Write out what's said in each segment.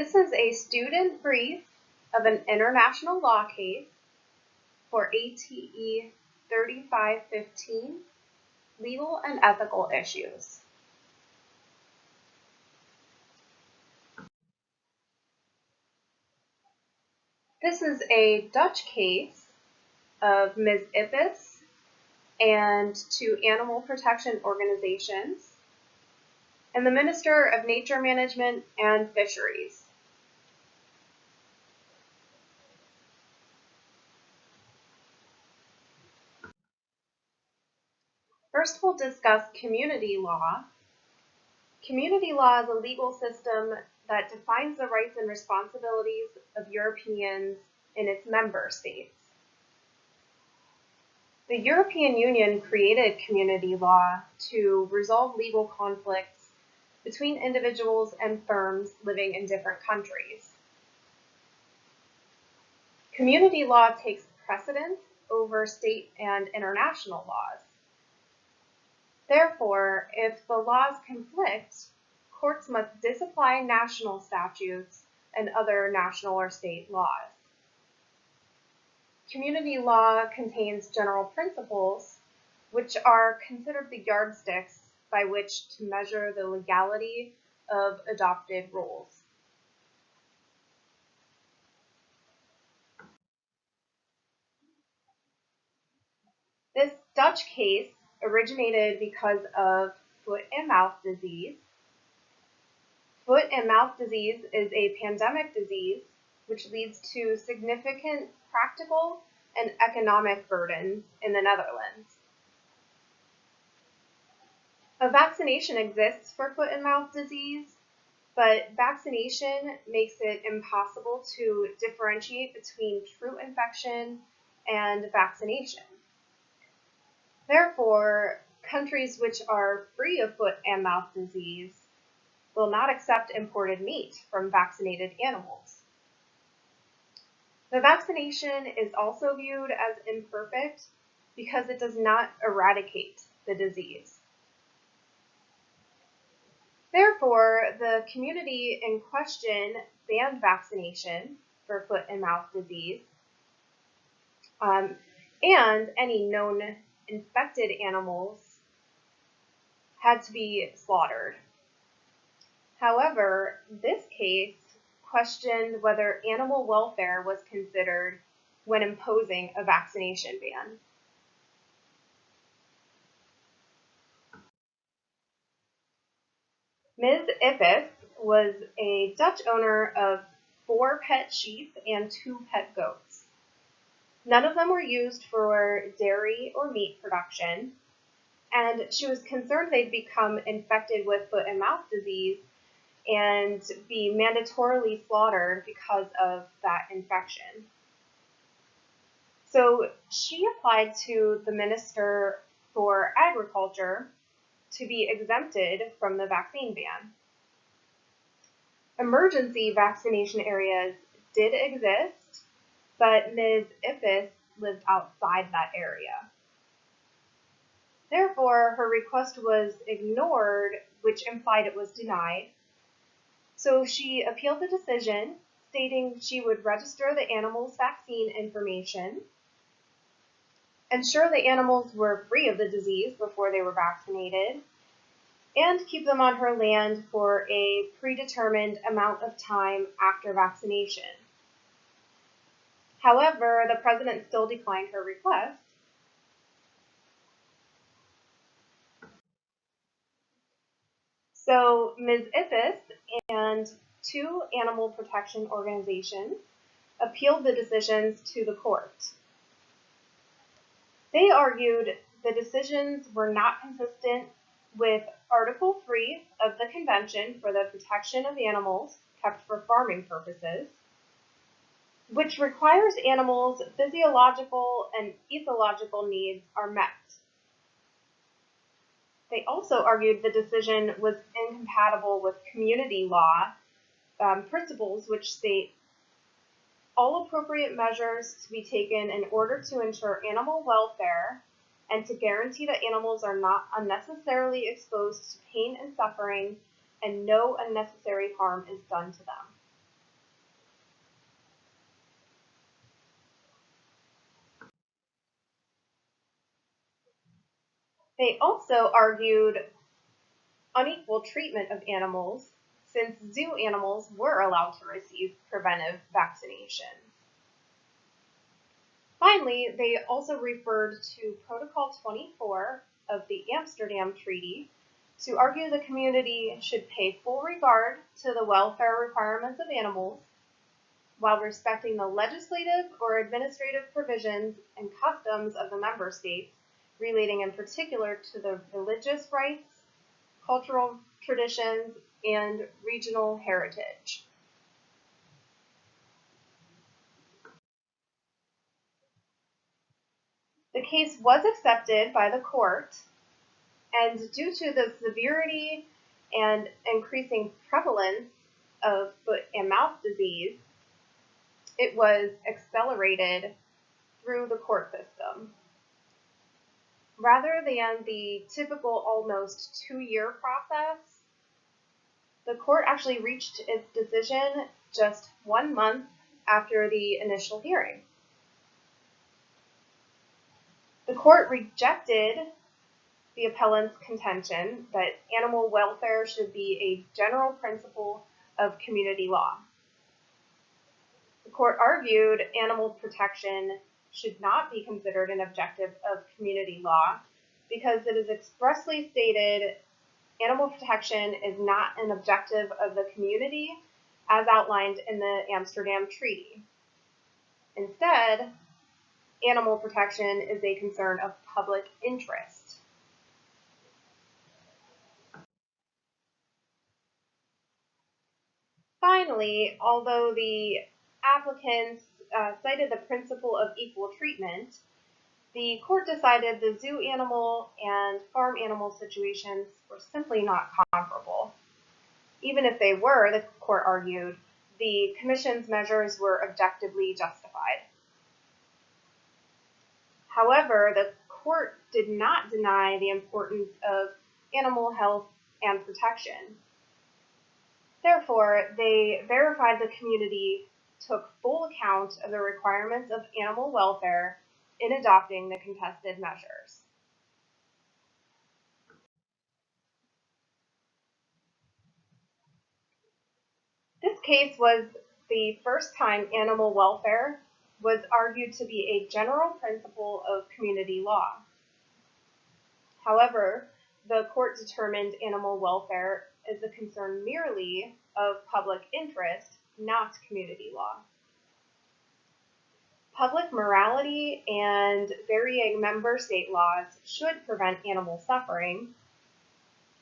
This is a student brief of an international law case for ATE 3515, Legal and Ethical Issues. This is a Dutch case of Ms. Ippes and two animal protection organizations and the Minister of Nature Management and Fisheries. First, we'll discuss community law. Community law is a legal system that defines the rights and responsibilities of Europeans in its member states. The European Union created community law to resolve legal conflicts between individuals and firms living in different countries. Community law takes precedence over state and international laws. Therefore, if the laws conflict, courts must disapply national statutes and other national or state laws. Community law contains general principles, which are considered the yardsticks by which to measure the legality of adopted rules. This Dutch case originated because of foot and mouth disease. Foot and mouth disease is a pandemic disease which leads to significant practical and economic burdens in the Netherlands. A vaccination exists for foot and mouth disease, but vaccination makes it impossible to differentiate between true infection and vaccination. Therefore, countries which are free of foot and mouth disease will not accept imported meat from vaccinated animals. The vaccination is also viewed as imperfect because it does not eradicate the disease. Therefore, the community in question banned vaccination for foot and mouth disease, and any known infected animals had to be slaughtered. However, this case questioned whether animal welfare was considered when imposing a vaccination ban. Ms. Ippes was a Dutch owner of 4 pet sheep and 2 pet goats. None of them were used for dairy or meat production, and she was concerned they'd become infected with foot and mouth disease and be mandatorily slaughtered because of that infection. So she applied to the Minister for Agriculture to be exempted from the vaccine ban. Emergency vaccination areas did exist, but Ms. Ippes lived outside that area. Therefore, her request was ignored, which implied it was denied. So she appealed the decision, stating she would register the animals' vaccine information, ensure the animals were free of the disease before they were vaccinated, and keep them on her land for a predetermined amount of time after vaccination. However, the president still declined her request. So Ms. Ippes and 2 animal protection organizations appealed the decisions to the court. They argued the decisions were not consistent with Article 3 of the Convention for the Protection of Animals Kept for Farming Purposes, which requires animals' physiological and ethological needs are met. They also argued the decision was incompatible with community law principles which state all appropriate measures to be taken in order to ensure animal welfare and to guarantee that animals are not unnecessarily exposed to pain and suffering and no unnecessary harm is done to them. They also argued unequal treatment of animals since zoo animals were allowed to receive preventive vaccinations. Finally, they also referred to Protocol 24 of the Amsterdam Treaty to argue the community should pay full regard to the welfare requirements of animals while respecting the legislative or administrative provisions and customs of the member states, relating in particular to the religious rights, cultural traditions, and regional heritage. The case was accepted by the court, and due to the severity and increasing prevalence of foot and mouth disease, it was accelerated through the court system. Rather than the typical almost 2-year process, the court actually reached its decision just 1 month after the initial hearing. The court rejected the appellant's contention that animal welfare should be a general principle of community law. The court argued animal protection should not be considered an objective of community law because it is expressly stated animal protection is not an objective of the community as outlined in the Amsterdam Treaty. Instead, animal protection is a concern of public interest. Finally, although the applicants cited the principle of equal treatment, the court decided the zoo animal and farm animal situations were simply not comparable. Even if they were, the court argued, the Commission's measures were objectively justified. However, the court did not deny the importance of animal health and protection. Therefore, they verified the community took full account of the requirements of animal welfare in adopting the contested measures. This case was the first time animal welfare was argued to be a general principle of community law. However, the court determined animal welfare is a concern merely of public interest, not community law. Public morality and varying member state laws should prevent animal suffering.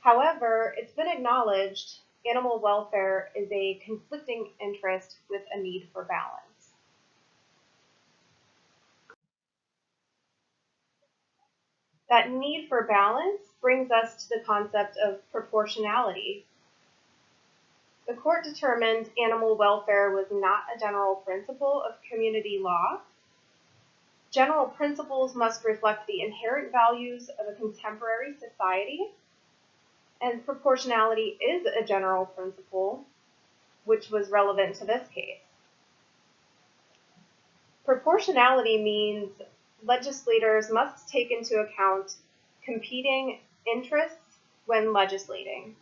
However, it's been acknowledged animal welfare is a conflicting interest with a need for balance. That need for balance brings us to the concept of proportionality. The court determined animal welfare was not a general principle of community law. General principles must reflect the inherent values of a contemporary society, and proportionality is a general principle, which was relevant to this case. Proportionality means legislators must take into account competing interests when legislating.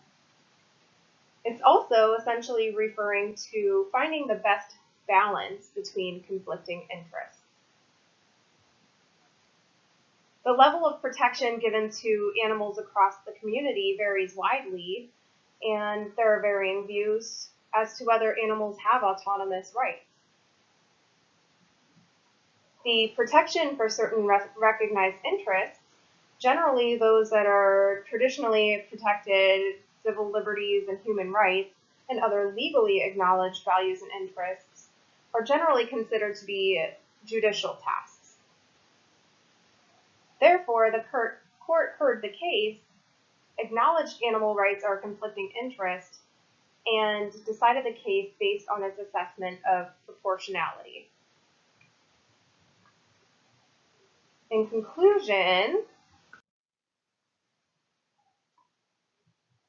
It's also essentially referring to finding the best balance between conflicting interests. The level of protection given to animals across the community varies widely, and there are varying views as to whether animals have autonomous rights. The protection for certain recognized interests, generally those that are traditionally protected civil liberties and human rights, and other legally acknowledged values and interests, are generally considered to be judicial tasks. Therefore, the court heard the case, acknowledged animal rights are a conflicting interest, and decided the case based on its assessment of proportionality. In conclusion,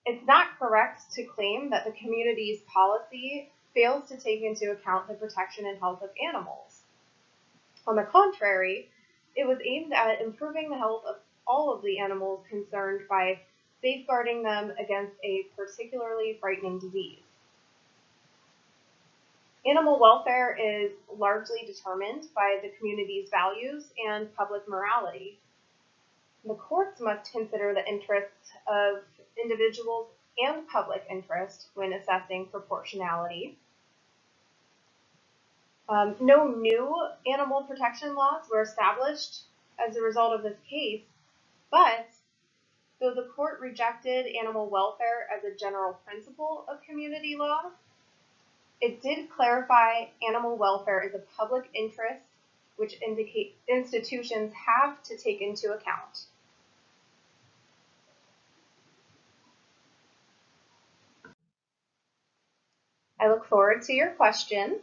it's not correct to claim that the community's policy fails to take into account the protection and health of animals. On the contrary, it was aimed at improving the health of all of the animals concerned by safeguarding them against a particularly frightening disease. Animal welfare is largely determined by the community's values and public morality. The courts must consider the interests of individuals and public interest when assessing proportionality. No new animal protection laws were established as a result of this case, but though the court rejected animal welfare as a general principle of community law, it did clarify animal welfare as a public interest, which institutions have to take into account. I look forward to your questions.